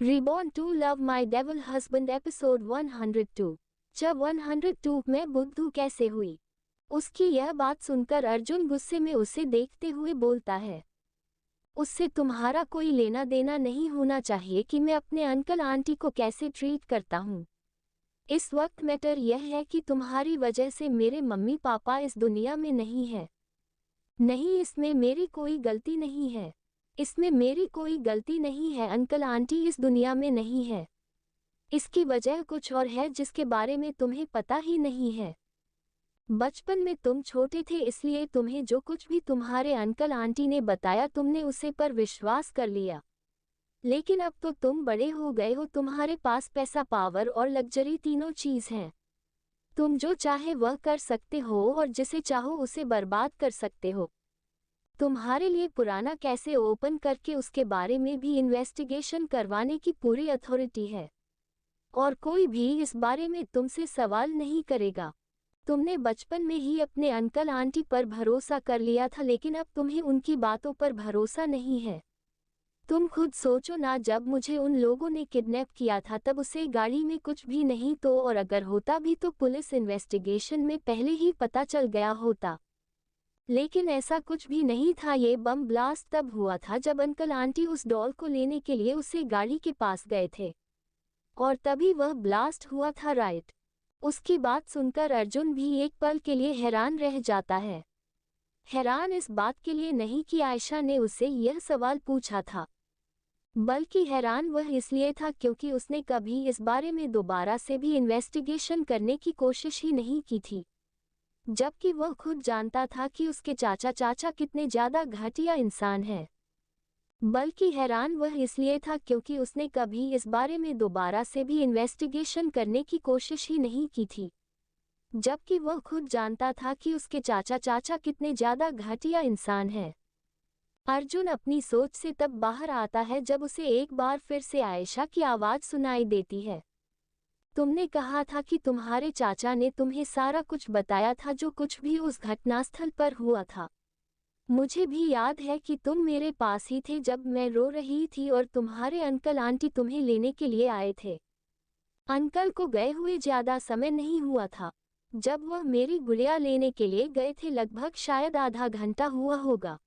Reborn to love my devil husband episode 102। जब 102 में बुद्धू कैसे हुई। उसकी यह बात सुनकर अर्जुन गुस्से में उसे देखते हुए बोलता है, उससे तुम्हारा कोई लेना देना नहीं होना चाहिए कि मैं अपने अंकल आंटी को कैसे ट्रीट करता हूँ। इस वक्त मैटर यह है कि तुम्हारी वजह से मेरे मम्मी पापा इस दुनिया में नहीं है। नहीं, इसमें मेरी कोई गलती नहीं है। इसमें मेरी कोई गलती नहीं है। अंकल आंटी इस दुनिया में नहीं है। इसकी वजह कुछ और है जिसके बारे में तुम्हें पता ही नहीं है। बचपन में तुम छोटे थे, इसलिए तुम्हें जो कुछ भी तुम्हारे अंकल आंटी ने बताया तुमने उसे पर विश्वास कर लिया। लेकिन अब तो तुम बड़े हो गए हो, तुम्हारे पास पैसा, पावर और लग्जरी तीनों चीज हैं। तुम जो चाहे वह कर सकते हो और जिसे चाहो उसे बर्बाद कर सकते हो। तुम्हारे लिए पुराना कैसे ओपन करके उसके बारे में भी इन्वेस्टिगेशन करवाने की पूरी अथॉरिटी है और कोई भी इस बारे में तुमसे सवाल नहीं करेगा। तुमने बचपन में ही अपने अंकल आंटी पर भरोसा कर लिया था, लेकिन अब तुम्हें उनकी बातों पर भरोसा नहीं है। तुम खुद सोचो ना, जब मुझे उन लोगों ने किडनैप किया था तब उसे गाड़ी में कुछ भी नहीं तो, और अगर होता भी तो पुलिस इन्वेस्टिगेशन में पहले ही पता चल गया होता। लेकिन ऐसा कुछ भी नहीं था। ये बम ब्लास्ट तब हुआ था जब अंकल आंटी उस डॉल को लेने के लिए उसे गाड़ी के पास गए थे और तभी वह ब्लास्ट हुआ था, राइट। उसकी बात सुनकर अर्जुन भी एक पल के लिए हैरान रह जाता है। हैरान इस बात के लिए नहीं कि आयशा ने उसे यह सवाल पूछा था, बल्कि हैरान वह इसलिए था क्योंकि उसने कभी इस बारे में दोबारा से भी इन्वेस्टिगेशन करने की कोशिश ही नहीं की थी, जबकि वह खुद जानता था कि उसके चाचा कितने ज्यादा घटिया इंसान हैं। बल्कि हैरान वह इसलिए था क्योंकि उसने कभी इस बारे में दोबारा से भी इन्वेस्टिगेशन करने की कोशिश ही नहीं की थी, जबकि वह खुद जानता था कि उसके चाचा कितने ज्यादा घटिया इंसान हैं। अर्जुन अपनी सोच से तब बाहर आता है जब उसे एक बार फिर से आयशा की आवाज सुनाई देती है, तुमने कहा था कि तुम्हारे चाचा ने तुम्हें सारा कुछ बताया था, जो कुछ भी उस घटनास्थल पर हुआ था। मुझे भी याद है कि तुम मेरे पास ही थे जब मैं रो रही थी और तुम्हारे अंकल आंटी तुम्हें लेने के लिए आए थे। अंकल को गए हुए ज्यादा समय नहीं हुआ था। जब वह मेरी गुड़िया लेने के लिए गए थे लगभग शायद आधा घंटा हुआ होगा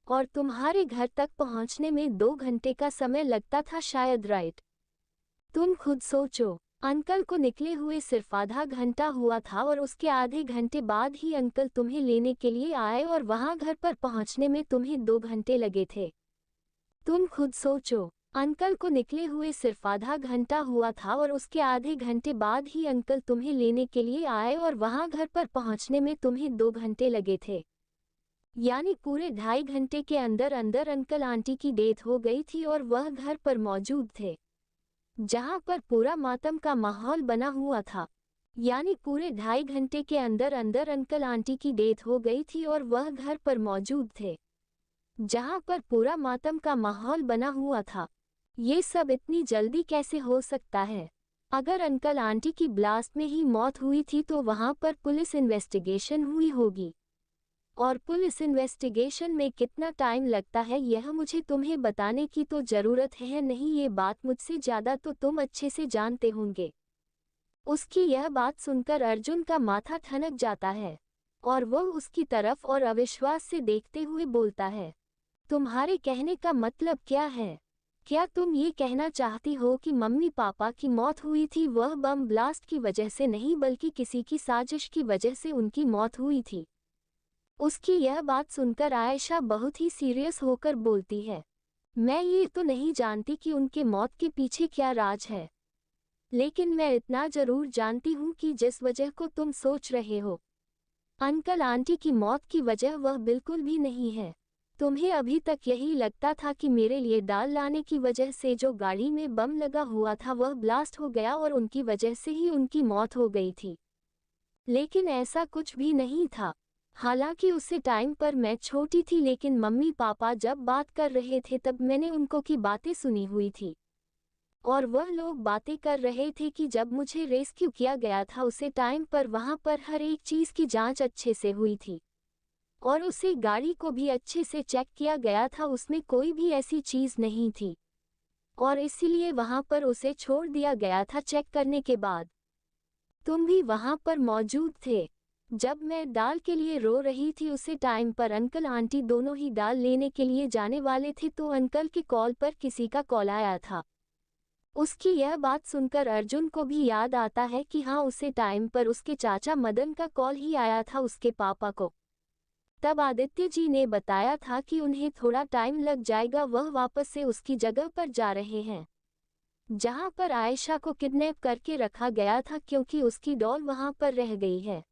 और तुम्हारे घर तक पहुंचने में 2 घंटे का समय लगता था शायद, राइट। तुम खुद सोचो, अंकल को निकले हुए सिर्फ आधा घंटा हुआ था और उसके आधे घंटे बाद ही अंकल तुम्हें लेने के लिए आए और वहां घर पर पहुंचने में तुम्हें 2 घंटे लगे थे। तुम खुद सोचो, अंकल को निकले हुए सिर्फ आधा घंटा हुआ था और उसके आधे घंटे बाद ही अंकल तुम्हें लेने के लिए आए और वहां घर पर पहुंचने में तुम्हें 2 घंटे लगे थे। यानी पूरे 2.5 घंटे के अंदर अंदर अंकल आंटी की डेथ हो गई थी और वह घर पर मौजूद थे, जहां पर पूरा मातम का माहौल बना हुआ था। यानी पूरे 2.5 घंटे के अंदर अंदर अंकल आंटी की डेथ हो गई थी और वह घर पर मौजूद थे, जहां पर पूरा मातम का माहौल बना हुआ था। ये सब इतनी जल्दी कैसे हो सकता है? अगर अंकल आंटी की ब्लास्ट में ही मौत हुई थी तो वहां पर पुलिस इन्वेस्टिगेशन हुई होगी, और पुलिस इन्वेस्टिगेशन में कितना टाइम लगता है यह मुझे तुम्हें बताने की तो जरूरत है नहीं। ये बात मुझसे ज्यादा तो तुम अच्छे से जानते होंगे। उसकी यह बात सुनकर अर्जुन का माथा ठनक जाता है और वह उसकी तरफ और अविश्वास से देखते हुए बोलता है, तुम्हारे कहने का मतलब क्या है? क्या तुम ये कहना चाहती हो कि मम्मी पापा की मौत हुई थी वह बम ब्लास्ट की वजह से नहीं बल्कि किसी की साजिश की वजह से उनकी मौत हुई थी? उसकी यह बात सुनकर आयशा बहुत ही सीरियस होकर बोलती है, मैं ये तो नहीं जानती कि उनके मौत के पीछे क्या राज है, लेकिन मैं इतना जरूर जानती हूँ कि जिस वजह को तुम सोच रहे हो अंकल आंटी की मौत की वजह वह बिल्कुल भी नहीं है। तुम्हें अभी तक यही लगता था कि मेरे लिए दाल लाने की वजह से जो गाड़ी में बम लगा हुआ था वह ब्लास्ट हो गया और उनकी वजह से ही उनकी मौत हो गई थी, लेकिन ऐसा कुछ भी नहीं था। हालांकि उसी टाइम पर मैं छोटी थी, लेकिन मम्मी पापा जब बात कर रहे थे तब मैंने उनको की बातें सुनी हुई थी और वह लोग बातें कर रहे थे कि जब मुझे रेस्क्यू किया गया था उसी टाइम पर वहां पर हर एक चीज की जांच अच्छे से हुई थी और उसी गाड़ी को भी अच्छे से चेक किया गया था, उसमें कोई भी ऐसी चीज नहीं थी और इसीलिए वहां पर उसे छोड़ दिया गया था चेक करने के बाद। तुम भी वहां पर मौजूद थे। जब मैं दाल के लिए रो रही थी उसी टाइम पर अंकल आंटी दोनों ही दाल लेने के लिए जाने वाले थे, तो अंकल के कॉल पर किसी का कॉल आया था। उसकी यह बात सुनकर अर्जुन को भी याद आता है कि हाँ, उसी टाइम पर उसके चाचा मदन का कॉल ही आया था उसके पापा को। तब आदित्य जी ने बताया था कि उन्हें थोड़ा टाइम लग जाएगा, वह वापस से उसकी जगह पर जा रहे हैं जहां पर आयशा को किडनैप करके रखा गया था, क्योंकि उसकी डॉल वहां पर रह गई है।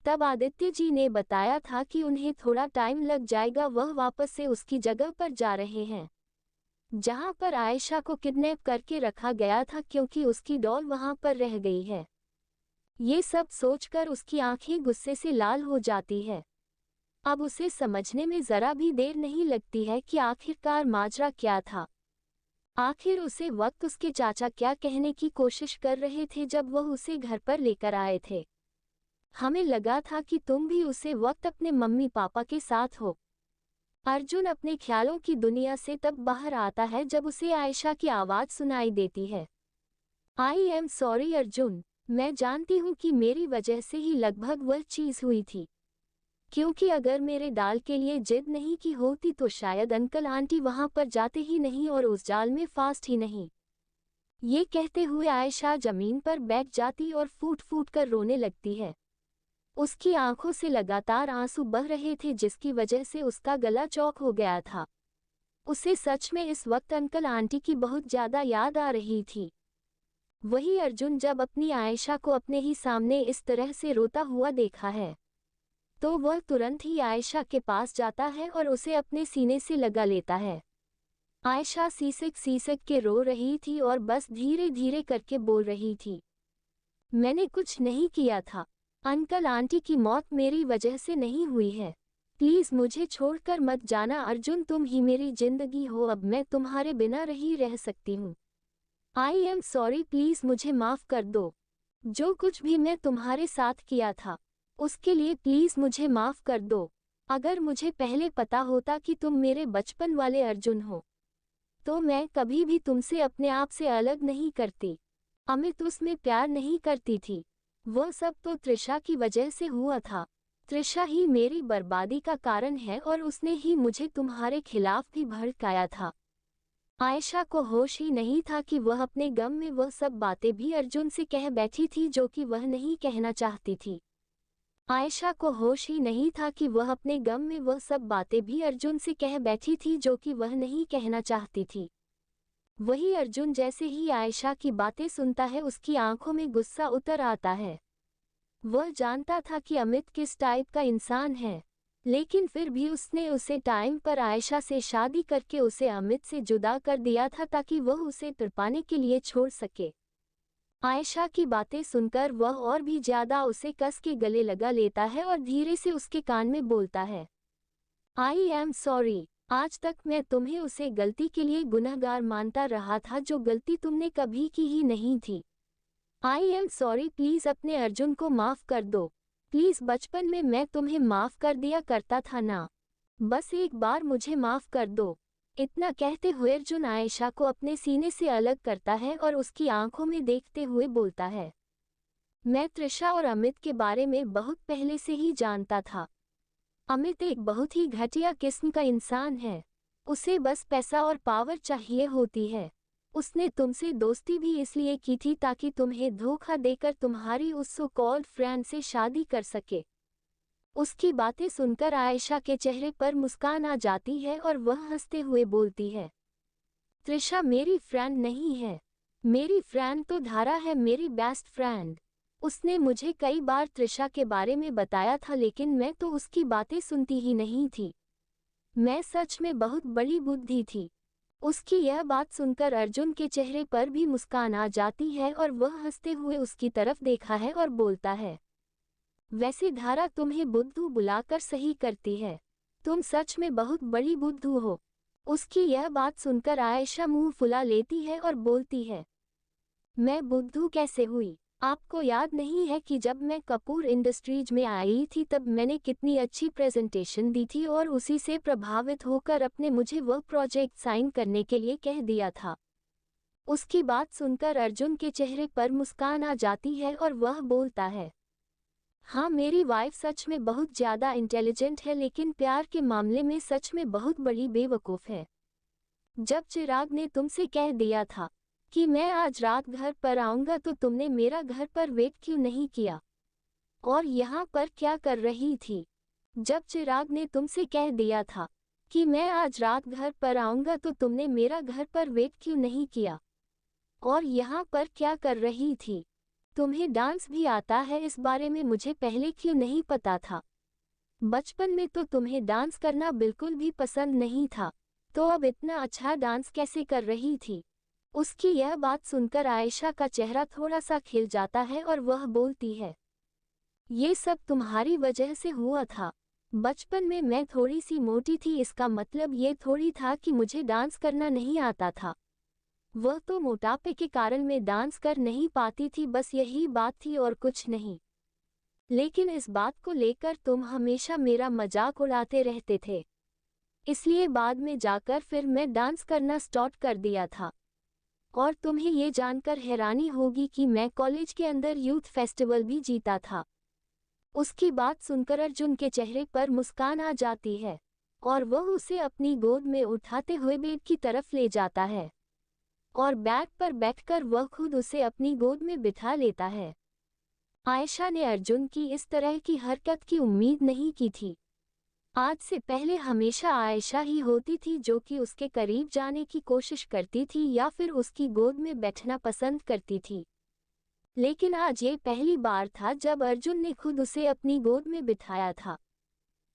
तब आदित्य जी ने बताया था कि उन्हें थोड़ा टाइम लग जाएगा, वह वापस से उसकी जगह पर जा रहे हैं जहां पर आयशा को किडनैप करके रखा गया था, क्योंकि उसकी डॉल वहां पर रह गई है। ये सब सोचकर उसकी आंखें गुस्से से लाल हो जाती है। अब उसे समझने में जरा भी देर नहीं लगती है कि आखिरकार माजरा क्या था। आखिर उसे वक्त उसके चाचा क्या कहने की कोशिश कर रहे थे जब वह उसे घर पर लेकर आए थे। हमें लगा था कि तुम भी उसे वक्त अपने मम्मी पापा के साथ हो। अर्जुन अपने ख्यालों की दुनिया से तब बाहर आता है जब उसे आयशा की आवाज सुनाई देती है। आई एम सॉरी अर्जुन, मैं जानती हूँ कि मेरी वजह से ही लगभग वह चीज हुई थी, क्योंकि अगर मेरे दाल के लिए जिद नहीं की होती तो शायद अंकल आंटी वहां पर जाते ही नहीं और उस जाल में फास्ट ही नहीं। ये कहते हुए आयशा जमीन पर बैठ जाती और फूट फूट कर रोने लगती है। उसकी आंखों से लगातार आंसू बह रहे थे, जिसकी वजह से उसका गला चौक हो गया था। उसे सच में इस वक्त अंकल आंटी की बहुत ज्यादा याद आ रही थी। वही अर्जुन जब अपनी आयशा को अपने ही सामने इस तरह से रोता हुआ देखा है तो वह तुरंत ही आयशा के पास जाता है और उसे अपने सीने से लगा लेता है। आयशा सीसक के रो रही थी और बस धीरे धीरे करके बोल रही थी, मैंने कुछ नहीं किया था, अंकल आंटी की मौत मेरी वजह से नहीं हुई है, प्लीज मुझे छोड़कर मत जाना अर्जुन, तुम ही मेरी जिंदगी हो, अब मैं तुम्हारे बिना नहीं रह सकती हूँ। आई एम सॉरी, प्लीज मुझे माफ कर दो, जो कुछ भी मैं तुम्हारे साथ किया था उसके लिए प्लीज मुझे माफ कर दो। अगर मुझे पहले पता होता कि तुम मेरे बचपन वाले अर्जुन हो तो मैं कभी भी तुमसे अपने आप से अलग नहीं करती। अमित उसमें प्यार नहीं करती थी, वह सब तो त्रिशा की वजह से हुआ था। त्रिशा ही मेरी बर्बादी का कारण है और उसने ही मुझे तुम्हारे खिलाफ भी भड़काया था। आयशा को होश ही नहीं था कि वह अपने गम में वह सब बातें भी अर्जुन से कह बैठी थी जो कि वह नहीं कहना चाहती थी। आयशा को होश ही नहीं था कि वह अपने गम में वह सब बातें भी अर्जुन से कह बैठी थी जो कि वह नहीं कहना चाहती थी। वही अर्जुन जैसे ही आयशा की बातें सुनता है उसकी आंखों में गुस्सा उतर आता है। वह जानता था कि अमित किस टाइप का इंसान है, लेकिन फिर भी उसने उसे टाइम पर आयशा से शादी करके उसे अमित से जुदा कर दिया था ताकि वह उसे तड़पाने के लिए छोड़ सके। आयशा की बातें सुनकर वह और भी ज्यादा उसे कस के गले लगा लेता है और धीरे से उसके कान में बोलता है, आई एम सॉरी, आज तक मैं तुम्हें उसे गलती के लिए गुनहगार मानता रहा था जो गलती तुमने कभी की ही नहीं थी। आई एम सॉरी, प्लीज अपने अर्जुन को माफ कर दो, प्लीज बचपन में मैं तुम्हें माफ कर दिया करता था ना, बस एक बार मुझे माफ कर दो। इतना कहते हुए अर्जुन आयशा को अपने सीने से अलग करता है और उसकी आंखों में देखते हुए बोलता है, मैं त्रिशा और अमित के बारे में बहुत पहले से ही जानता था। अमित एक बहुत ही घटिया किस्म का इंसान है, उसे बस पैसा और पावर चाहिए होती है। उसने तुमसे दोस्ती भी इसलिए की थी ताकि तुम्हें धोखा देकर तुम्हारी उस सो कॉल्ड फ्रेंड से शादी कर सके। उसकी बातें सुनकर आयशा के चेहरे पर मुस्कान आ जाती है और वह हंसते हुए बोलती है, त्रिशा मेरी फ्रेंड नहीं है, मेरी फ्रेंड तो धारा है, मेरी बेस्ट फ्रेंड। उसने मुझे कई बार त्रिशा के बारे में बताया था लेकिन मैं तो उसकी बातें सुनती ही नहीं थी। मैं सच में बहुत बड़ी बुद्धि थी। उसकी यह बात सुनकर अर्जुन के चेहरे पर भी मुस्कान आ जाती है और वह हंसते हुए उसकी तरफ देखा है और बोलता है, वैसे धारा तुम्हें बुद्धू बुलाकर सही करती है, तुम सच में बहुत बड़ी बुद्धू हो। उसकी यह बात सुनकर आयशा मुंह फुला लेती है और बोलती है, मैं बुद्धू कैसे हुई? आपको याद नहीं है कि जब मैं कपूर इंडस्ट्रीज में आई थी तब मैंने कितनी अच्छी प्रेजेंटेशन दी थी और उसी से प्रभावित होकर अपने मुझे वह प्रोजेक्ट साइन करने के लिए कह दिया था। उसकी बात सुनकर अर्जुन के चेहरे पर मुस्कान आ जाती है और वह बोलता है, हाँ मेरी वाइफ सच में बहुत ज़्यादा इंटेलिजेंट है, लेकिन प्यार के मामले में सच में बहुत बड़ी बेवकूफ़ है। जब चिराग ने तुमसे कह दिया था कि मैं आज रात घर पर आऊँगा तो तुमने मेरा घर पर वेट क्यों नहीं किया और यहाँ पर क्या कर रही थी? जब चिराग ने तुमसे कह दिया था कि मैं आज रात घर पर आऊँगा तो तुमने मेरा घर पर वेट क्यों नहीं किया और यहाँ पर क्या कर रही थी? तुम्हें डांस भी आता है, इस बारे में मुझे पहले क्यों नहीं पता था? बचपन में तो तुम्हें डांस करना बिल्कुल भी पसंद नहीं था, तो अब इतना अच्छा डांस कैसे कर रही थी? उसकी यह बात सुनकर आयशा का चेहरा थोड़ा सा खिल जाता है और वह बोलती है, ये सब तुम्हारी वजह से हुआ था। बचपन में मैं थोड़ी सी मोटी थी, इसका मतलब ये थोड़ी था कि मुझे डांस करना नहीं आता था। वह तो मोटापे के कारण मैं डांस कर नहीं पाती थी, बस यही बात थी और कुछ नहीं। लेकिन इस बात को लेकर तुम हमेशा मेरा मजाक उड़ाते रहते थे, इसलिए बाद में जाकर फिर मैं डांस करना स्टार्ट कर दिया था। और तुम्हें ये जानकर हैरानी होगी कि मैं कॉलेज के अंदर यूथ फेस्टिवल भी जीता था। उसकी बात सुनकर अर्जुन के चेहरे पर मुस्कान आ जाती है और वह उसे अपनी गोद में उठाते हुए बेड की तरफ ले जाता है और बेड पर बैठकर वह खुद उसे अपनी गोद में बिठा लेता है। आयशा ने अर्जुन की इस तरह की हरकत की उम्मीद नहीं की थी। आज से पहले हमेशा आयशा ही होती थी जो कि उसके करीब जाने की कोशिश करती थी या फिर उसकी गोद में बैठना पसंद करती थी, लेकिन आज ये पहली बार था जब अर्जुन ने खुद उसे अपनी गोद में बिठाया था,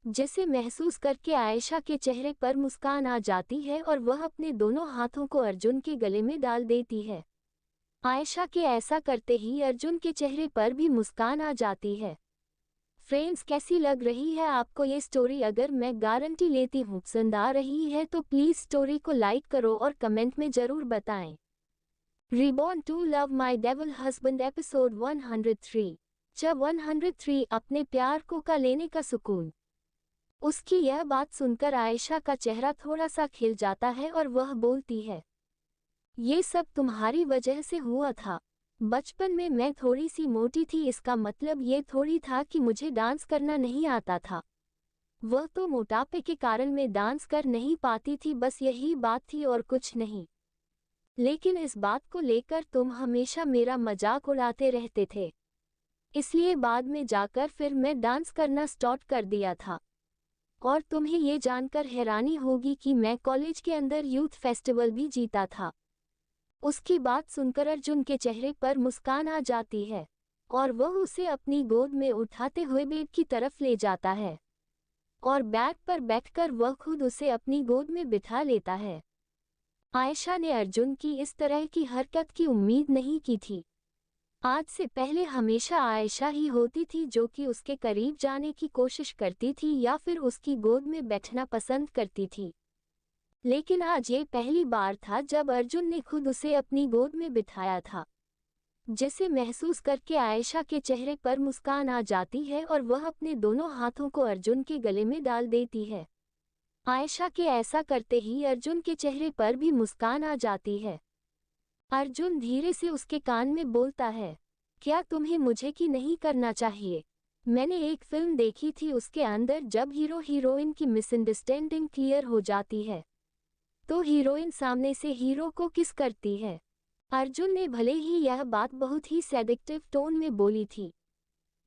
जिसे महसूस करके आयशा के चेहरे पर मुस्कान आ जाती है और वह अपने दोनों हाथों को अर्जुन के गले में डाल देती है। आयशा के ऐसा करते ही अर्जुन के चेहरे पर भी मुस्कान आ जाती है। फ्रेंड्स, कैसी लग रही है आपको ये स्टोरी? अगर मैं गारंटी लेती हूँ पसंद आ रही है तो प्लीज़ स्टोरी को लाइक करो और कमेंट में ज़रूर बताएं। Reborn to Love My Devil Husband episode 103। 103 अपने प्यार को का लेने का सुकून। उसकी यह बात सुनकर आयशा का चेहरा थोड़ा सा खिल जाता है और वह बोलती है, ये सब तुम्हारी वजह से हुआ था। बचपन में मैं थोड़ी सी मोटी थी, इसका मतलब ये थोड़ी था कि मुझे डांस करना नहीं आता था। वह तो मोटापे के कारण मैं डांस कर नहीं पाती थी, बस यही बात थी और कुछ नहीं। लेकिन इस बात को लेकर तुम हमेशा मेरा मजाक उड़ाते रहते थे, इसलिए बाद में जाकर फिर मैं डांस करना स्टार्ट कर दिया था। और तुम्हें ये जानकर हैरानी होगी कि मैं कॉलेज के अंदर यूथ फेस्टिवल भी जीता था। उसकी बात सुनकर अर्जुन के चेहरे पर मुस्कान आ जाती है और वह उसे अपनी गोद में उठाते हुए बेड की तरफ ले जाता है और बेड पर बैठकर वह खुद उसे अपनी गोद में बिठा लेता है। आयशा ने अर्जुन की इस तरह की हरकत की उम्मीद नहीं की थी। आज से पहले हमेशा आयशा ही होती थी जो कि उसके करीब जाने की कोशिश करती थी या फिर उसकी गोद में बैठना पसंद करती थी, लेकिन आज ये पहली बार था जब अर्जुन ने खुद उसे अपनी गोद में बिठाया था, जिसे महसूस करके आयशा के चेहरे पर मुस्कान आ जाती है और वह अपने दोनों हाथों को अर्जुन के गले में डाल देती है। आयशा के ऐसा करते ही अर्जुन के चेहरे पर भी मुस्कान आ जाती है। अर्जुन धीरे से उसके कान में बोलता है, क्या तुम्हें मुझे की नहीं करना चाहिए? मैंने एक फिल्म देखी थी, उसके अंदर जब हीरो हीरोइन की मिसअंडरस्टैंडिंग क्लियर हो जाती है तो हीरोइन सामने से हीरो को किस करती है। अर्जुन ने भले ही यह बात बहुत ही सेडक्टिव टोन में बोली थी,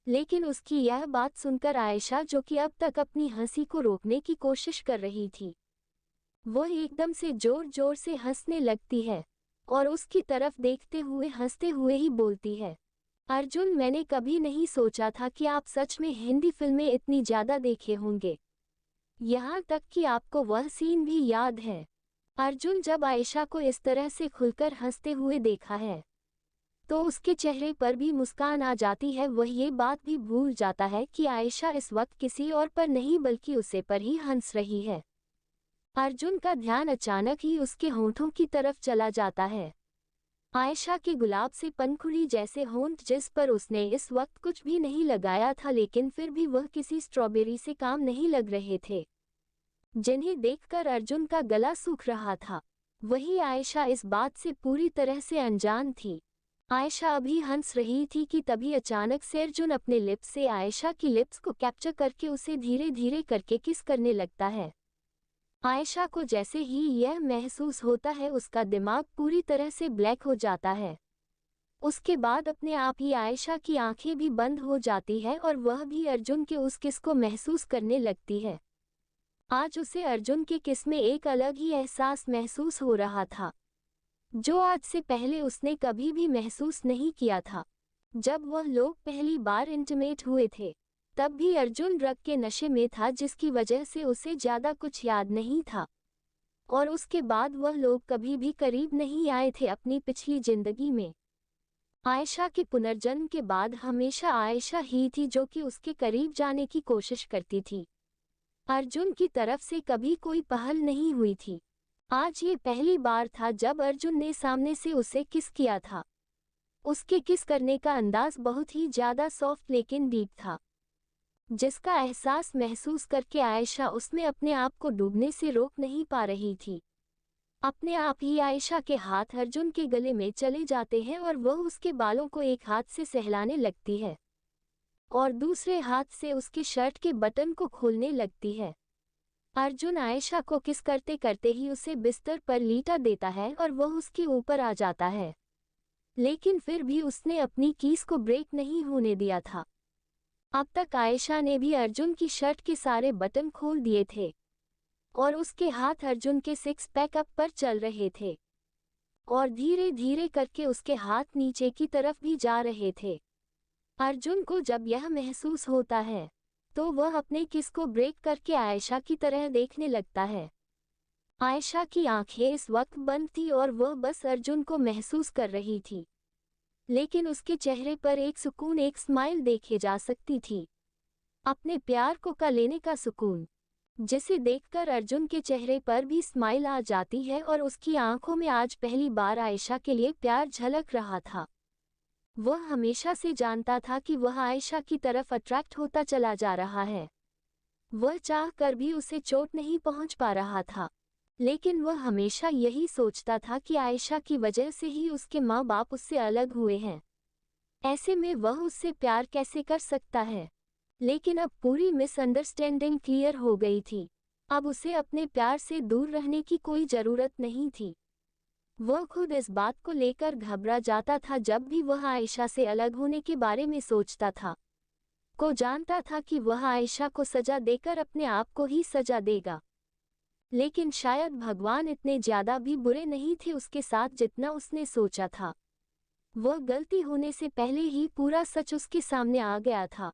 लेकिन उसकी यह बात सुनकर आयशा, जो कि अब तक अपनी हंसी को रोकने की कोशिश कर रही थी, वह एकदम से जोर जोर से हंसने लगती है और उसकी तरफ देखते हुए हंसते हुए ही बोलती है, अर्जुन, मैंने कभी नहीं सोचा था कि आप सच में हिंदी फिल्में इतनी ज़्यादा देखे होंगे। यहाँ तक कि आपको वह सीन भी याद है। अर्जुन जब आयशा को इस तरह से खुलकर हंसते हुए देखा है तो उसके चेहरे पर भी मुस्कान आ जाती है। वह ये बात भी भूल जाता है कि आयशा इस वक्त किसी और पर नहीं बल्कि उसे पर ही हंस रही है। अर्जुन का ध्यान अचानक ही उसके होंठों की तरफ चला जाता है। आयशा के गुलाब से पंखुड़ी जैसे होंठ, जिस पर उसने इस वक्त कुछ भी नहीं लगाया था, लेकिन फिर भी वह किसी स्ट्रॉबेरी से काम नहीं लग रहे थे, जिन्हें देखकर अर्जुन का गला सूख रहा था। वही आयशा इस बात से पूरी तरह से अनजान थी। आयशा अभी हंस रही थी कि तभी अचानक से अर्जुन अपने लिप्स से आयशा की लिप्स को कैप्चर करके उसे धीरे धीरे करके किस करने लगता है। आयशा को जैसे ही यह महसूस होता है उसका दिमाग पूरी तरह से ब्लैक हो जाता है। उसके बाद अपने आप ही आयशा की आंखें भी बंद हो जाती है और वह भी अर्जुन के उस किस को महसूस करने लगती है। आज उसे अर्जुन के किस में एक अलग ही एहसास महसूस हो रहा था, जो आज से पहले उसने कभी भी महसूस नहीं किया था। जब वह लोग पहली बार इंटीमेट हुए थे तब भी अर्जुन ड्रग के नशे में था, जिसकी वजह से उसे ज़्यादा कुछ याद नहीं था। और उसके बाद वह लोग कभी भी करीब नहीं आए थे अपनी पिछली जिंदगी में। आयशा के पुनर्जन्म के बाद हमेशा आयशा ही थी जो कि उसके करीब जाने की कोशिश करती थी। अर्जुन की तरफ से कभी कोई पहल नहीं हुई थी। आज ये पहली बार था जब अर्जुन ने सामने से उसे किस किया था। उसके किस करने का अंदाज बहुत ही ज़्यादा सॉफ्ट लेकिन डीप था, जिसका एहसास महसूस करके आयशा उसमें अपने आप को डूबने से रोक नहीं पा रही थी। अपने आप ही आयशा के हाथ अर्जुन के गले में चले जाते हैं और वह उसके बालों को एक हाथ से सहलाने लगती है और दूसरे हाथ से उसके शर्ट के बटन को खोलने लगती है। अर्जुन आयशा को किस करते करते ही उसे बिस्तर पर लेटा देता है और वह उसके ऊपर आ जाता है, लेकिन फिर भी उसने अपनी कीस को ब्रेक नहीं होने दिया था। अब तक आयशा ने भी अर्जुन की शर्ट के सारे बटन खोल दिए थे और उसके हाथ अर्जुन के सिक्स पैक अप पर चल रहे थे और धीरे धीरे करके उसके हाथ नीचे की तरफ भी जा रहे थे। अर्जुन को जब यह महसूस होता है तो वह अपने किस को ब्रेक करके आयशा की तरह देखने लगता है। आयशा की आंखें इस वक्त बंद थी और वह बस अर्जुन को महसूस कर रही थी, लेकिन उसके चेहरे पर एक सुकून, एक स्माइल देखे जा सकती थी। अपने प्यार को का लेने का सुकून, जिसे देखकर अर्जुन के चेहरे पर भी स्माइल आ जाती है और उसकी आंखों में आज पहली बार आयशा के लिए प्यार झलक रहा था। वह हमेशा से जानता था कि वह आयशा की तरफ अट्रैक्ट होता चला जा रहा है। वह चाह कर भी उसे चोट नहीं पहुंच पा रहा था, लेकिन वह हमेशा यही सोचता था कि आयशा की वजह से ही उसके माँ बाप उससे अलग हुए हैं। ऐसे में वह उससे प्यार कैसे कर सकता है। लेकिन अब पूरी मिसअंडरस्टैंडिंग क्लियर हो गई थी। अब उसे अपने प्यार से दूर रहने की कोई ज़रूरत नहीं थी। वह खुद इस बात को लेकर घबरा जाता था जब भी वह आयशा से अलग होने के बारे में सोचता था। को जानता था कि वह आयशा को सजा देकर अपने आप को ही सजा देगा, लेकिन शायद भगवान इतने ज़्यादा भी बुरे नहीं थे उसके साथ जितना उसने सोचा था। वह गलती होने से पहले ही पूरा सच उसके सामने आ गया था।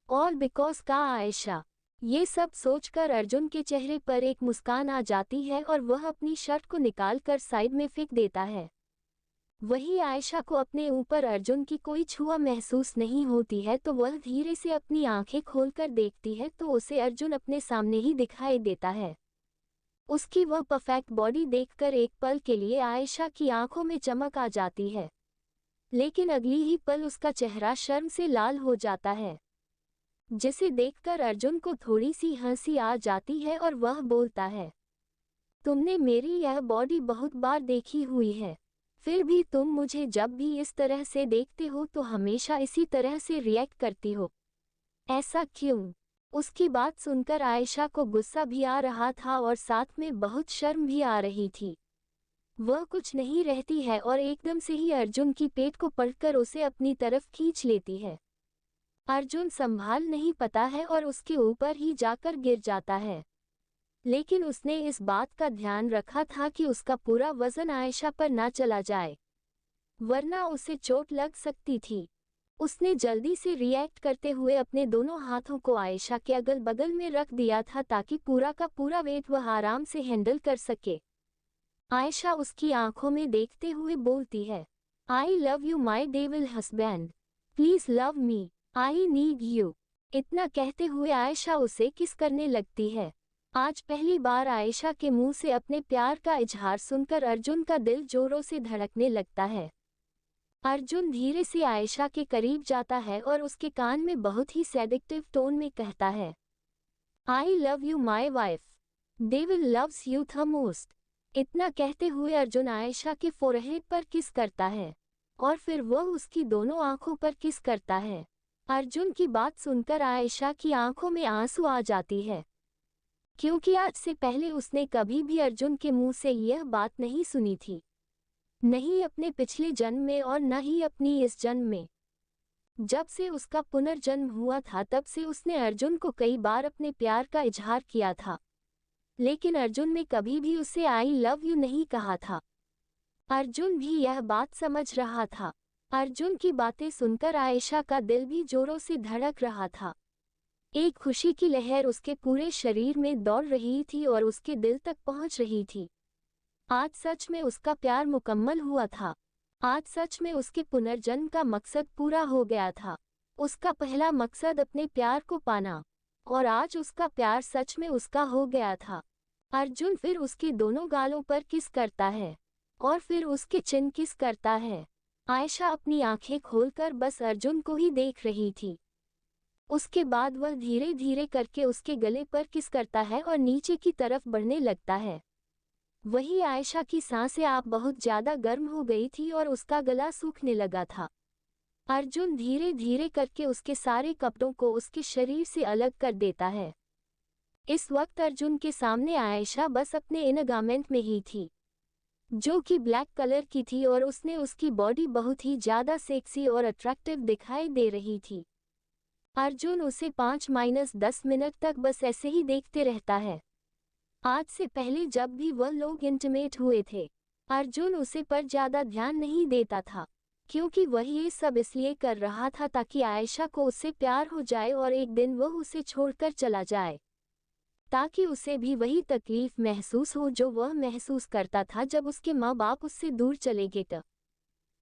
ऑल बिकॉज का आयशा। ये सब सोचकर अर्जुन के चेहरे पर एक मुस्कान आ जाती है और वह अपनी शर्ट को निकालकर साइड में फेंक देता है। वही आयशा को अपने ऊपर अर्जुन की कोई छुआ महसूस नहीं होती है, तो वह धीरे से अपनी आंखें खोलकर देखती है तो उसे अर्जुन अपने सामने ही दिखाई देता है। उसकी वह परफेक्ट बॉडी देखकर एक पल के लिए आयशा की आंखों में चमक आ जाती है, लेकिन अगली ही पल उसका चेहरा शर्म से लाल हो जाता है, जिसे देखकर अर्जुन को थोड़ी सी हंसी आ जाती है और वह बोलता है, तुमने मेरी यह बॉडी बहुत बार देखी हुई है, फिर भी तुम मुझे जब भी इस तरह से देखते हो तो हमेशा इसी तरह से रिएक्ट करती हो, ऐसा क्यों? उसकी बात सुनकर आयशा को गुस्सा भी आ रहा था और साथ में बहुत शर्म भी आ रही थी। वह कुछ नहीं रहती है और एकदम से ही अर्जुन की पेट को पकड़कर उसे अपनी तरफ खींच लेती है। अर्जुन संभाल नहीं पाता है और उसके ऊपर ही जाकर गिर जाता है, लेकिन उसने इस बात का ध्यान रखा था कि उसका पूरा वजन आयशा पर ना चला जाए, वरना उसे चोट लग सकती थी। उसने जल्दी से रिएक्ट करते हुए अपने दोनों हाथों को आयशा के अगल बगल में रख दिया था ताकि पूरा का पूरा वेट वह आराम से हैंडल कर सके। आयशा उसकी आंखों में देखते हुए बोलती है, I love you my devil husband, please love me, I need you. इतना कहते हुए आयशा उसे किस करने लगती है। आज पहली बार आयशा के मुंह से अपने प्यार का इजहार सुनकर अर्जुन का दिल जोरों से धड़कने लगता है। अर्जुन धीरे से आयशा के करीब जाता है और उसके कान में बहुत ही सेडिक्टिव टोन में कहता है, I love you my wife, devil loves you the most. इतना कहते हुए अर्जुन आयशा के फोरहेड पर किस करता है और फिर वह उसकी दोनों आंखों पर किस करता है। अर्जुन की बात सुनकर आयशा की आंखों में आंसू आ जाती है, क्योंकि आज से पहले उसने कभी भी अर्जुन के मुंह से यह बात नहीं सुनी थी, नहीं अपने पिछले जन्म में और न ही अपनी इस जन्म में। जब से उसका पुनर्जन्म हुआ था तब से उसने अर्जुन को कई बार अपने प्यार का इजहार किया था, लेकिन अर्जुन ने कभी भी उसे आई लव यू नहीं कहा था। अर्जुन भी यह बात समझ रहा था। अर्जुन की बातें सुनकर आयशा का दिल भी जोरों से धड़क रहा था। एक खुशी की लहर उसके पूरे शरीर में दौड़ रही थी और उसके दिल तक पहुंच रही थी। आज सच में उसका प्यार मुकम्मल हुआ था। आज सच में उसके पुनर्जन्म का मकसद पूरा हो गया था। उसका पहला मकसद अपने प्यार को पाना, और आज उसका प्यार सच में उसका हो गया था। अर्जुन फिर उसके दोनों गालों पर किस करता है और फिर उसके चिन किस करता है। आयशा अपनी आंखें खोलकर बस अर्जुन को ही देख रही थी। उसके बाद वह धीरे धीरे करके उसके गले पर किस करता है और नीचे की तरफ बढ़ने लगता है। वही आयशा की सांसें आप बहुत ज्यादा गर्म हो गई थी और उसका गला सूखने लगा था। अर्जुन धीरे धीरे करके उसके सारे कपड़ों को उसके शरीर से अलग कर देता है। इस वक्त अर्जुन के सामने आयशा बस अपने इनरगारमेंट में ही थी, जो कि ब्लैक कलर की थी, और उसने उसकी बॉडी बहुत ही ज्यादा सेक्सी और अट्रैक्टिव दिखाई दे रही थी। अर्जुन उसे 5-10 मिनट तक बस ऐसे ही देखते रहता है। आज से पहले जब भी वह लोग इंटीमेट हुए थे, अर्जुन उसे पर ज्यादा ध्यान नहीं देता था, क्योंकि वह ये सब इसलिए कर रहा था ताकि आयशा को उससे प्यार हो जाए और एक दिन वह उसे छोड़कर चला जाए, ताकि उसे भी वही तकलीफ महसूस हो जो वह महसूस करता था जब उसके माँ बाप उससे दूर चले गए। तो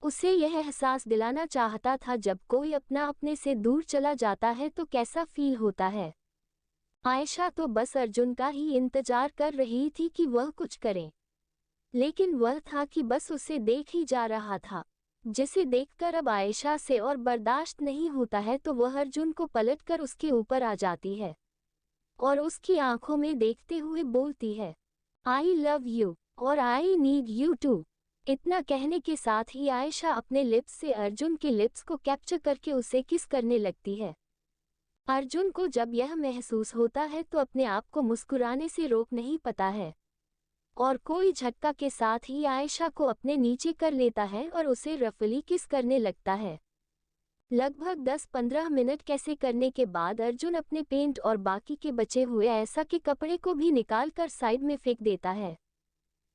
उसे यह एहसास दिलाना चाहता था जब कोई अपना अपने से दूर चला जाता है तो कैसा फील होता है। आयशा तो बस अर्जुन का ही इंतजार कर रही थी कि वह कुछ करे, लेकिन वह था कि बस उसे देख ही जा रहा था, जिसे देखकर अब आयशा से और बर्दाश्त नहीं होता है। तो वह अर्जुन को पलटकर उसके ऊपर आ जाती है और उसकी आंखों में देखते हुए बोलती है, आई लव यू और आई नीड यू टू। इतना कहने के साथ ही आयशा अपने लिप्स से अर्जुन के लिप्स को कैप्चर करके उसे किस करने लगती है। अर्जुन को जब यह महसूस होता है तो अपने आप को मुस्कुराने से रोक नहीं पाता है, और कोई झटका के साथ ही आयशा को अपने नीचे कर लेता है और उसे रफली किस करने लगता है। लगभग 10-15 मिनट कैसे करने के बाद अर्जुन अपने पेंट और बाकी के बचे हुए आयशा के कपड़े को भी निकाल कर साइड में फेंक देता है,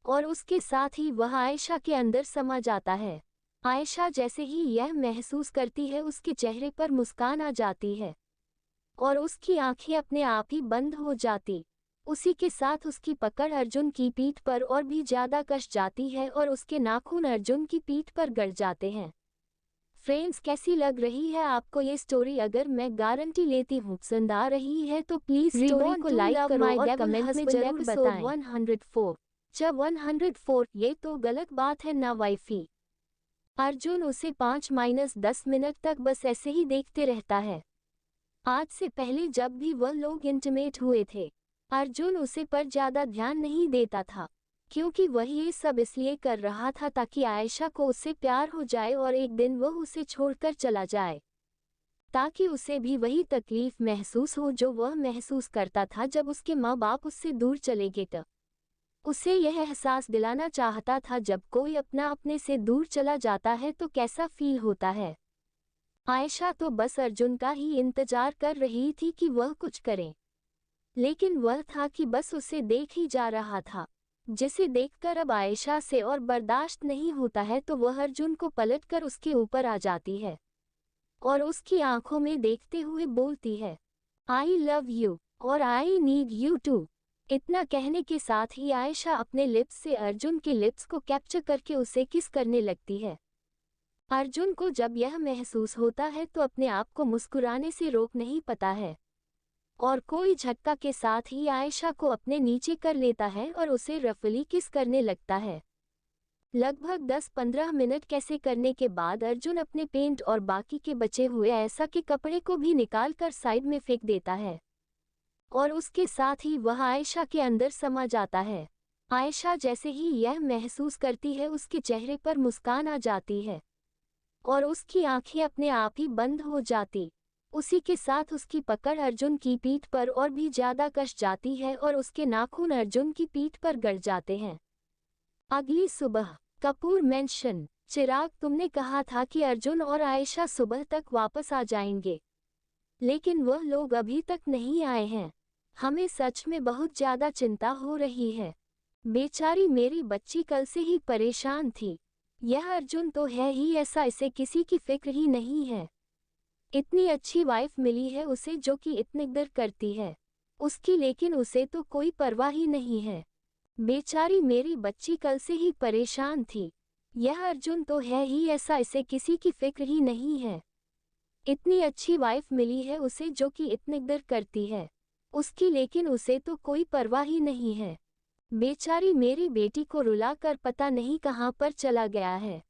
और उसके साथ ही वह आयशा के अंदर समा जाता है। आयशा जैसे ही यह महसूस करती है उसके चेहरे पर मुस्कान आ जाती है और उसकी आंखें अपने आप ही बंद हो जाती। उसी के साथ उसकी पकड़ अर्जुन की पीठ पर और भी ज्यादा कस जाती है और उसके नाखून अर्जुन की पीठ पर गड़ जाते हैं। फ्रेंड्स, कैसी लग रही है आपको ये स्टोरी? अगर मैं गारंटी लेती हूँ पसंद आ रही है तो प्लीज स्टोरी को लाइक करो और कमेंट में जरूर बताएं। 104 104 ये तो गलत बात है ना वाइफी। अर्जुन उसे 5-10 मिनट तक बस ऐसे ही देखते रहता है। आज से पहले जब भी वह लोग इंटीमेट हुए थे, अर्जुन उसे पर ज्यादा ध्यान नहीं देता था, क्योंकि वह ये सब इसलिए कर रहा था ताकि आयशा को उससे प्यार हो जाए और एक दिन वह उसे छोड़कर चला जाए, ताकि उसे भी वही तकलीफ महसूस हो जो वह महसूस करता था जब उसके माँ बाप उससे दूर चले गए। तो उसे यह एहसास दिलाना चाहता था जब कोई अपना अपने से दूर चला जाता है तो कैसा फील होता है। आयशा तो बस अर्जुन का ही इंतजार कर रही थी कि वह कुछ करे, लेकिन वह था कि बस उसे देख ही जा रहा था, जिसे देखकर अब आयशा से और बर्दाश्त नहीं होता है। तो वह अर्जुन को पलटकर उसके ऊपर आ जाती है और उसकी आंखों में देखते हुए बोलती है, आई लव यू और आई नीड यू टू। इतना कहने के साथ ही आयशा अपने लिप्स से अर्जुन के लिप्स को कैप्चर करके उसे किस करने लगती है। अर्जुन को जब यह महसूस होता है तो अपने आप को मुस्कुराने से रोक नहीं पाता है, और कोई झटका के साथ ही आयशा को अपने नीचे कर लेता है और उसे रफली किस करने लगता है। लगभग 10-15 मिनट कैसे करने के बाद अर्जुन अपने पेंट और बाकी के बचे हुए आयशा के कपड़े को भी निकाल कर साइड में फेंक देता है, और उसके साथ ही वह आयशा के अंदर समा जाता है। आयशा जैसे ही यह महसूस करती है उसके चेहरे पर मुस्कान आ जाती है और उसकी आंखें अपने आप ही बंद हो जाती। उसी के साथ उसकी पकड़ अर्जुन की पीठ पर और भी ज्यादा कस जाती है और उसके नाखून अर्जुन की पीठ पर गड़ जाते हैं। अगली सुबह कपूर मेंशन। चिराग, तुमने कहा था कि अर्जुन और आयशा सुबह तक वापस आ जाएंगे, लेकिन वह लोग अभी तक नहीं आए हैं। हमें सच में बहुत ज्यादा चिंता हो रही है। बेचारी मेरी बच्ची कल से ही परेशान थी। यह अर्जुन तो है ही ऐसा, इसे किसी की फिक्र ही नहीं है। इतनी अच्छी वाइफ मिली है उसे जो कि इतनी कदर करती है उसकी, लेकिन उसे तो कोई परवाह ही नहीं है। बेचारी मेरी बच्ची कल से ही परेशान थी। यह अर्जुन तो है ही ऐसा, इसे किसी की फिक्र ही नहीं है। इतनी अच्छी वाइफ मिली है उसे जो कि इतनी कदर करती है उसकी, लेकिन उसे तो कोई परवाह ही नहीं है। बेचारी मेरी बेटी को रुला कर पता नहीं कहाँ पर चला गया है।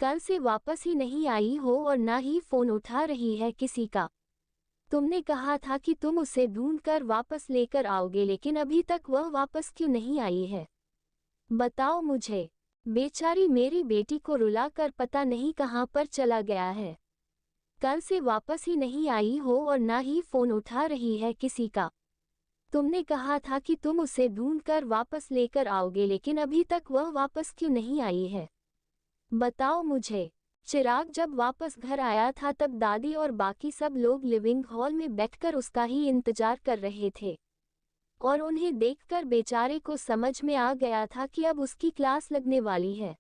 कल से वापस ही नहीं आई हो और ना ही फोन उठा रही है किसी का। तुमने कहा था कि तुम उसे ढूंढकर वापस लेकर आओगे, लेकिन अभी तक वह वापस क्यों नहीं आई है? बताओ मुझे। बेचारी मेरी बेटी को रुलाकर पता नहीं कहाँ पर चला गया है। कल से वापस ही नहीं आई हो और ना ही फोन उठा रही है किसी का। तुमने कहा था कि तुम उसे ढूंढकर वापस लेकर आओगे, लेकिन अभी तक वह वापस क्यों नहीं आई है? बताओ मुझे। चिराग जब वापस घर आया था तब दादी और बाकी सब लोग लिविंग हॉल में बैठकर उसका ही इंतजार कर रहे थे और उन्हें देखकर बेचारे को समझ में आ गया था कि अब उसकी क्लास लगने वाली है।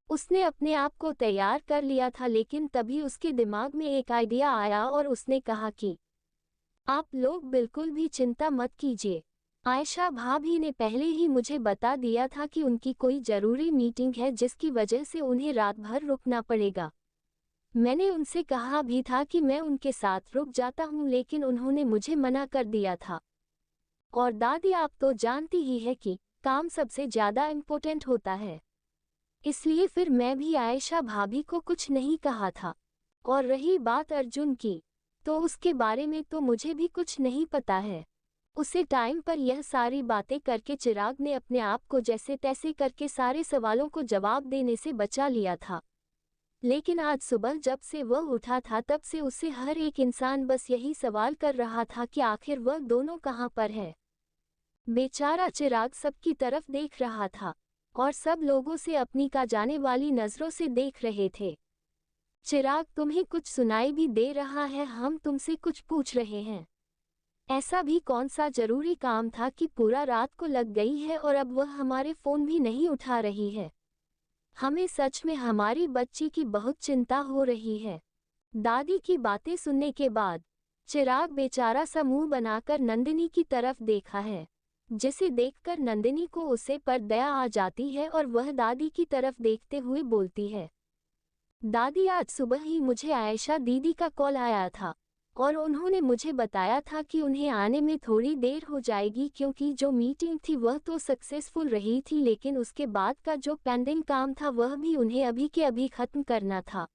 उसने अपने आप को तैयार कर लिया था, लेकिन तभी उसके दिमाग में एक आइडिया आया और उसने कहा कि आप लोग बिल्कुल भी चिंता मत कीजिए। आयशा भाभी ने पहले ही मुझे बता दिया था कि उनकी कोई ज़रूरी मीटिंग है जिसकी वजह से उन्हें रात भर रुकना पड़ेगा। मैंने उनसे कहा भी था कि मैं उनके साथ रुक जाता हूँ, लेकिन उन्होंने मुझे मना कर दिया था। और दादी, आप तो जानती ही है कि काम सबसे ज़्यादा इम्पोर्टेंट होता है, इसलिए फिर मैं भी आयशा भाभी को कुछ नहीं कहा था। और रही बात अर्जुन की, तो उसके बारे में तो मुझे भी कुछ नहीं पता है। उसे टाइम पर यह सारी बातें करके चिराग ने अपने आप को जैसे तैसे करके सारे सवालों को जवाब देने से बचा लिया था। लेकिन आज सुबह जब से वह उठा था तब से उससे हर एक इंसान बस यही सवाल कर रहा था कि आखिर वह दोनों कहाँ पर है। बेचारा चिराग सबकी तरफ देख रहा था और सब लोगों से अपनी का जाने वाली नज़रों से देख रहे थे। चिराग, तुम्हें कुछ सुनाई भी दे रहा है? हम तुमसे कुछ पूछ रहे हैं। ऐसा भी कौन सा जरूरी काम था कि पूरा रात को लग गई है और अब वह हमारे फोन भी नहीं उठा रही है? हमें सच में हमारी बच्ची की बहुत चिंता हो रही है। दादी की बातें सुनने के बाद चिराग बेचारा सा मुंह बनाकर नंदिनी की तरफ देखा है, जिसे देखकर नंदिनी को उसे पर दया आ जाती है और वह दादी की तरफ देखते हुए बोलती है, दादी, आज सुबह ही मुझे आयशा दीदी का कॉल आया था और उन्होंने मुझे बताया था कि उन्हें आने में थोड़ी देर हो जाएगी, क्योंकि जो मीटिंग थी वह तो सक्सेसफुल रही थी, लेकिन उसके बाद का जो पेंडिंग काम था वह भी उन्हें अभी के अभी ख़त्म करना था।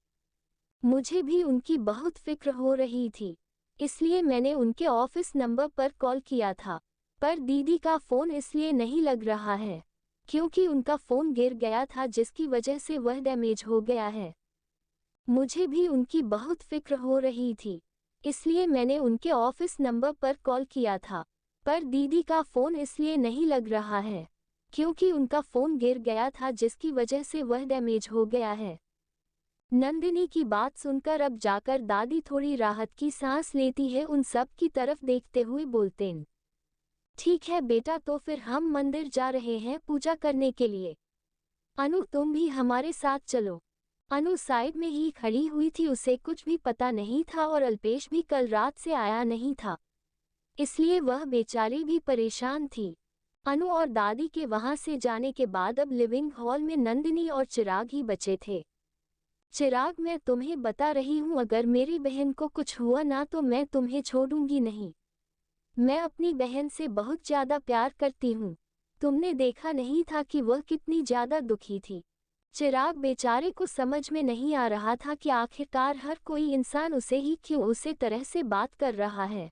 मुझे भी उनकी बहुत फिक्र हो रही थी, इसलिए मैंने उनके ऑफिस नंबर पर कॉल किया था, पर दीदी का फ़ोन इसलिए नहीं लग रहा है क्योंकि उनका फ़ोन गिर गया था, जिसकी वजह से वह डैमेज हो गया है। मुझे भी उनकी बहुत फिक्र हो रही थी, इसलिए मैंने उनके ऑफिस नंबर पर कॉल किया था, पर दीदी का फ़ोन इसलिए नहीं लग रहा है क्योंकि उनका फ़ोन गिर गया था, जिसकी वजह से वह डैमेज हो गया है। नंदिनी की बात सुनकर अब जाकर दादी थोड़ी राहत की सांस लेती है। उन सब की तरफ देखते हुए बोलते हैं, ठीक है बेटा, तो फिर हम मंदिर जा रहे हैं पूजा करने के लिए। अनु, तुम भी हमारे साथ चलो। अनु साइड में ही खड़ी हुई थी, उसे कुछ भी पता नहीं था और अल्पेश भी कल रात से आया नहीं था, इसलिए वह बेचारी भी परेशान थी। अनु और दादी के वहां से जाने के बाद अब लिविंग हॉल में नंदिनी और चिराग ही बचे थे। चिराग, मैं तुम्हें बता रही हूँ, अगर मेरी बहन को कुछ हुआ ना तो मैं तुम्हें छोड़ूंगी नहीं। मैं अपनी बहन से बहुत ज़्यादा प्यार करती हूँ। तुमने देखा नहीं था कि वह कितनी ज़्यादा दुखी थी। चिराग बेचारे को समझ में नहीं आ रहा था कि आखिरकार हर कोई इंसान उसे ही क्यों उसे तरह से बात कर रहा है।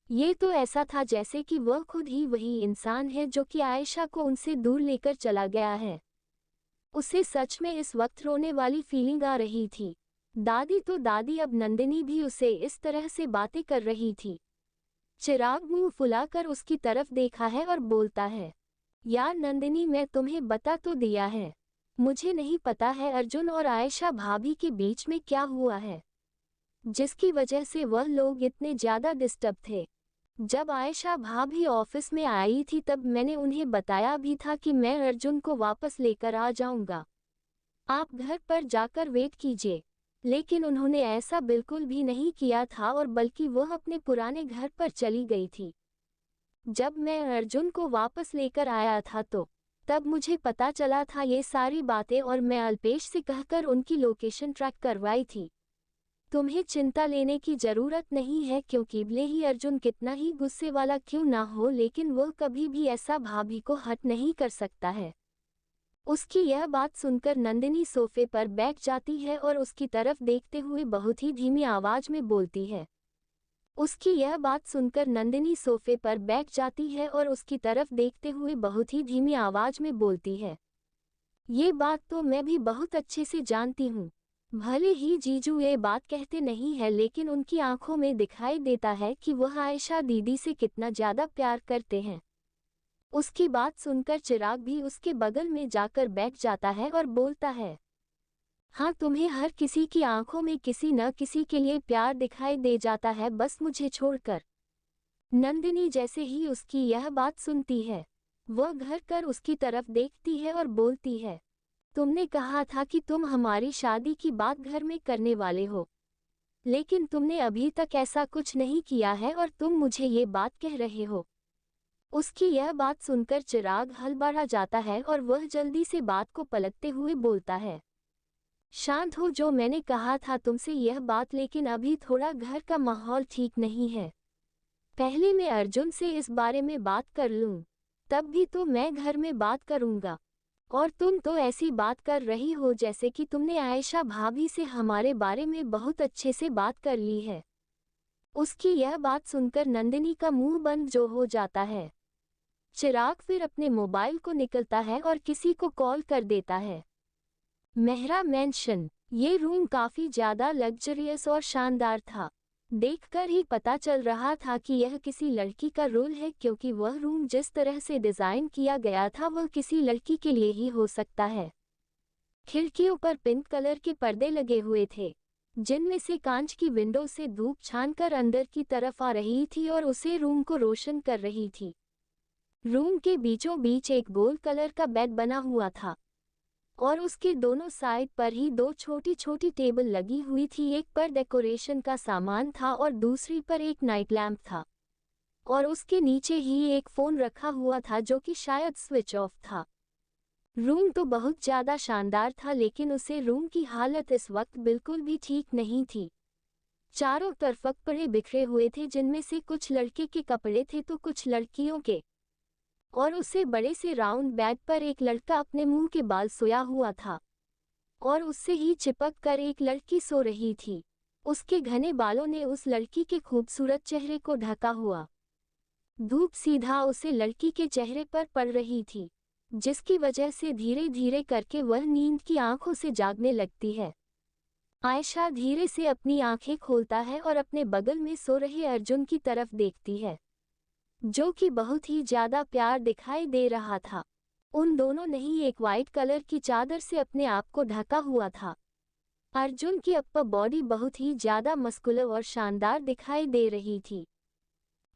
ये तो ऐसा था जैसे कि वह खुद ही वही इंसान है जो कि आयशा को उनसे दूर लेकर चला गया है। उसे सच में इस वक्त रोने वाली फीलिंग आ रही थी। दादी तो दादी, अब नंदिनी भी उसे इस तरह से बातें कर रही थी। चिराग मुंह फुलाकर उसकी तरफ देखा है और बोलता है, यार नंदिनी, मैं तुम्हें बता तो दिया है। मुझे नहीं पता है अर्जुन और आयशा भाभी के बीच में क्या हुआ है, जिसकी वजह से वह लोग इतने ज्यादा डिस्टर्ब थे। जब आयशा भाभी ऑफिस में आई थी तब मैंने उन्हें बताया भी था कि मैं अर्जुन को वापस लेकर आ जाऊंगा, आप घर पर जाकर वेट कीजिए। लेकिन उन्होंने ऐसा बिल्कुल भी नहीं किया था और बल्कि वह अपने पुराने घर पर चली गई थी। जब मैं अर्जुन को वापस लेकर आया था तो तब मुझे पता चला था ये सारी बातें और मैं अल्पेश से कहकर उनकी लोकेशन ट्रैक करवाई थी। तुम्हें चिंता लेने की जरूरत नहीं है, क्योंकि भले ही अर्जुन कितना ही गुस्से वाला क्यों ना हो, लेकिन वह कभी भी ऐसा भाभी को हर्ट नहीं कर सकता है। उसकी यह बात सुनकर नंदिनी सोफे पर बैठ जाती है और उसकी तरफ देखते हुए बहुत ही धीमी आवाज में बोलती है। उसकी यह बात सुनकर नंदिनी सोफे पर बैठ जाती है और उसकी तरफ देखते हुए बहुत ही धीमी आवाज में बोलती है, ये बात तो मैं भी बहुत अच्छे से जानती हूँ। भले ही जीजू ये बात कहते नहीं है, लेकिन उनकी आंखों में दिखाई देता है कि वह आयशा दीदी से कितना ज्यादा प्यार करते हैं। उसकी बात सुनकर चिराग भी उसके बगल में जाकर बैठ जाता है और बोलता है, हाँ, तुम्हें हर किसी की आंखों में किसी न किसी के लिए प्यार दिखाई दे जाता है, बस मुझे छोड़कर। नंदिनी जैसे ही उसकी यह बात सुनती है, वह घर कर उसकी तरफ देखती है और बोलती है, तुमने कहा था कि तुम हमारी शादी की बात घर में करने वाले हो, लेकिन तुमने अभी तक ऐसा कुछ नहीं किया है और तुम मुझे ये बात कह रहे हो। उसकी यह बात सुनकर चिराग हड़बड़ा जाता है और वह जल्दी से बात को पलटते हुए बोलता है, शांत हो, जो मैंने कहा था तुमसे यह बात, लेकिन अभी थोड़ा घर का माहौल ठीक नहीं है। पहले मैं अर्जुन से इस बारे में बात कर लूं, तब भी तो मैं घर में बात करूंगा। और तुम तो ऐसी बात कर रही हो जैसे कि तुमने आयशा भाभी से हमारे बारे में बहुत अच्छे से बात कर ली है। उसकी यह बात सुनकर नंदिनी का मुंह बंद जो हो जाता है। चिराग फिर अपने मोबाइल को निकलता है और किसी को कॉल कर देता है। मेहरा मैंशन। ये रूम काफी ज्यादा लग्जरियस और शानदार था। देखकर ही पता चल रहा था कि यह किसी लड़की का रोल है, क्योंकि वह रूम जिस तरह से डिजाइन किया गया था वह किसी लड़की के लिए ही हो सकता है। खिड़कियों पर पिंक कलर के पर्दे लगे हुए थे, जिनमें से कांच की विंडो से धूप छानकर अंदर की तरफ आ रही थी और उसे रूम को रोशन कर रही थी। रूम के बीचों बीच एक गोल्ड कलर का बेड बना हुआ था और उसके दोनों साइड पर ही दो छोटी छोटी टेबल लगी हुई थी। एक पर डेकोरेशन का सामान था और दूसरी पर एक नाइट लैंप था और उसके नीचे ही एक फोन रखा हुआ था जो कि शायद स्विच ऑफ था। रूम तो बहुत ज्यादा शानदार था, लेकिन उसे रूम की हालत इस वक्त बिल्कुल भी ठीक नहीं थी। चारों तरफ कपड़े बिखरे हुए थे, जिनमें से कुछ लड़के के कपड़े थे तो कुछ लड़कियों के। और उसे बड़े से राउंड बेड पर एक लड़का अपने मुंह के बाल सोया हुआ था और उससे ही चिपक कर एक लड़की सो रही थी। उसके घने बालों ने उस लड़की के खूबसूरत चेहरे को ढका हुआ। धूप सीधा उसे लड़की के चेहरे पर पड़ रही थी, जिसकी वजह से धीरे धीरे करके वह नींद की आंखों से जागने लगती है। आयशा धीरे से अपनी आंखें खोलता है और अपने बगल में सो रहे अर्जुन की तरफ देखती है, जो कि बहुत ही ज्यादा प्यार दिखाई दे रहा था। उन दोनों ने ही एक वाइट कलर की चादर से अपने आप को ढका हुआ था। अर्जुन की अप्पर बॉडी बहुत ही ज्यादा मस्कुलर और शानदार दिखाई दे रही थी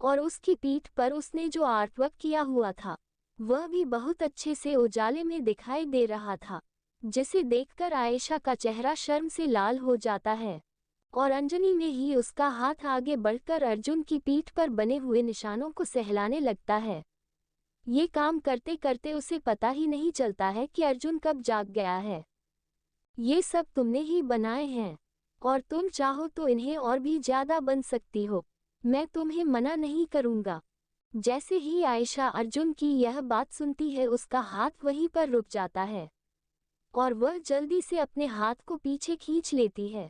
और उसकी पीठ पर उसने जो आर्टवर्क किया हुआ था वह भी बहुत अच्छे से उजाले में दिखाई दे रहा था, जिसे देखकर आयशा का चेहरा शर्म से लाल हो जाता है और अंजनी में ही उसका हाथ आगे बढ़कर अर्जुन की पीठ पर बने हुए निशानों को सहलाने लगता है। ये काम करते करते उसे पता ही नहीं चलता है कि अर्जुन कब जाग गया है। ये सब तुमने ही बनाए हैं और तुम चाहो तो इन्हें और भी ज्यादा बन सकती हो, मैं तुम्हें मना नहीं करूंगा। जैसे ही आयशा अर्जुन की यह बात सुनती है, उसका हाथ वहीं पर रुक जाता है और वह जल्दी से अपने हाथ को पीछे खींच लेती है।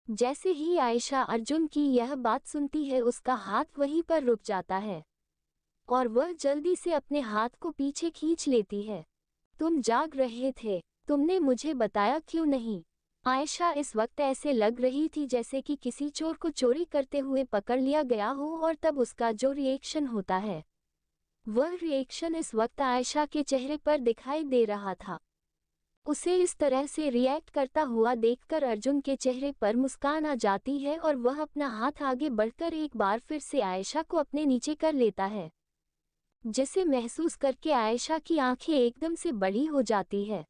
जैसे ही आयशा अर्जुन की यह बात सुनती है उसका हाथ वहीं पर रुक जाता है और वह जल्दी से अपने हाथ को पीछे खींच लेती है। तुम जाग रहे थे, तुमने मुझे बताया क्यों नहीं? आयशा इस वक्त ऐसे लग रही थी जैसे कि किसी चोर को चोरी करते हुए पकड़ लिया गया हो और तब उसका जो रिएक्शन होता है वह रिएक्शन इस वक्त आयशा के चेहरे पर दिखाई दे रहा था। उसे इस तरह से रिएक्ट करता हुआ देखकर अर्जुन के चेहरे पर मुस्कान आ जाती है और वह अपना हाथ आगे बढ़कर एक बार फिर से आयशा को अपने नीचे कर लेता है, जिसे महसूस करके आयशा की आंखें एकदम से बड़ी हो जाती है।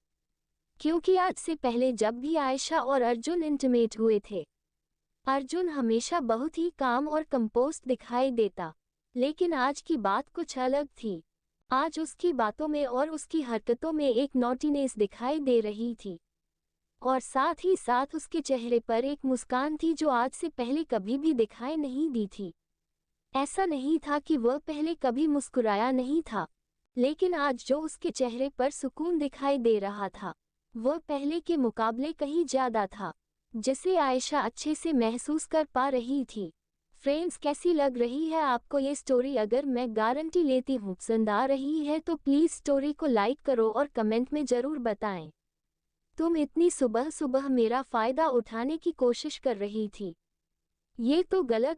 क्योंकि आज से पहले जब भी आयशा और अर्जुन इंटीमेट हुए थे, अर्जुन हमेशा बहुत ही काम और कंपोस्ट दिखाई देता, लेकिन आज की बात कुछ अलग थी। आज उसकी बातों में और उसकी हरकतों में एक नॉटीनेस दिखाई दे रही थी और साथ ही साथ उसके चेहरे पर एक मुस्कान थी जो आज से पहले कभी भी दिखाई नहीं दी थी। ऐसा नहीं था कि वह पहले कभी मुस्कुराया नहीं था, लेकिन आज जो उसके चेहरे पर सुकून दिखाई दे रहा था वह पहले के मुकाबले कहीं ज्यादा था, जिसे आयशा अच्छे से महसूस कर पा रही थी। फ्रेंड्स, कैसी लग रही है आपको ये स्टोरी? अगर मैं गारंटी लेती हूँ पसंद आ रही है तो प्लीज़ स्टोरी को लाइक करो और कमेंट में ज़रूर बताएं। तुम इतनी सुबह सुबह मेरा फ़ायदा उठाने की कोशिश कर रही थी, ये तो गलत